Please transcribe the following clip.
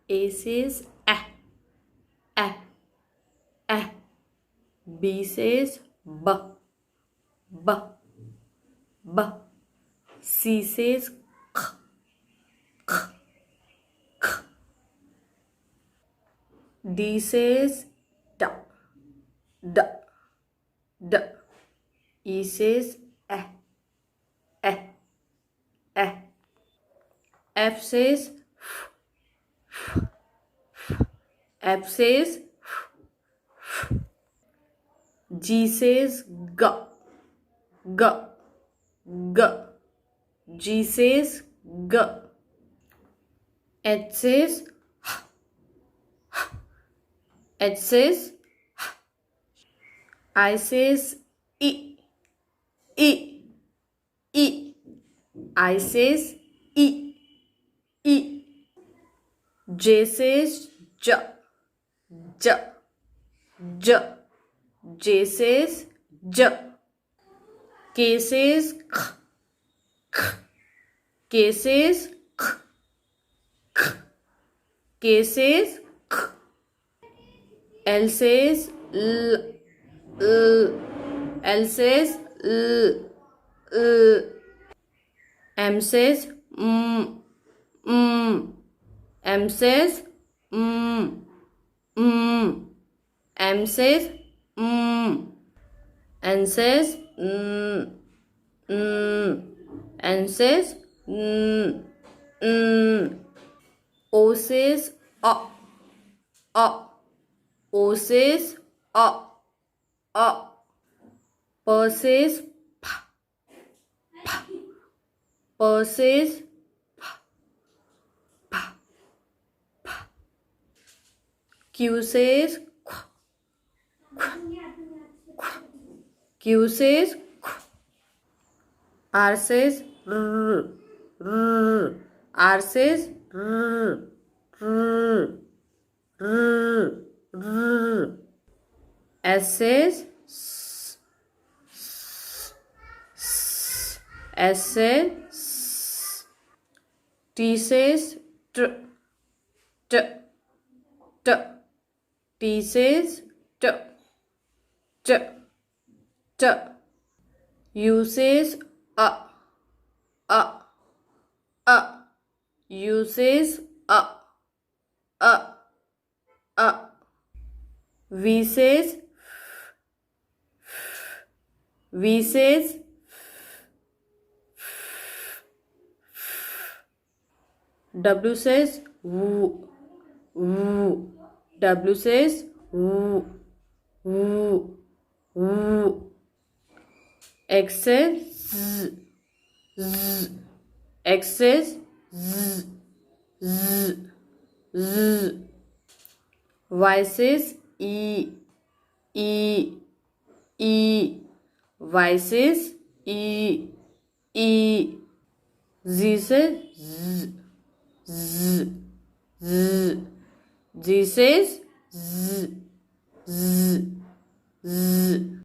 A says eh, eh. B says b, b. C says D says d, d, d. E says eh, eh. F says F says G says g, g, g. G says g. H says H says I says E, E, E. I says E, E. J says J, J, J. J says J. K says K, K. K says K, K. K says K. L says L, L. L says L, L. M says M says M says N says N says O says O says P says P says Q says Q says R says R, R. R says R, R, R, R. S says S, S. S says S. T says T, T, T. T says T, T, T. U says U says V says V says W says W, W. W says W, W, W. X says Z, Z. X says Z, Z, Z. Y says E, E, E. Y says E, E. Z says Z, Z, Z. Z says Z, Z, Z.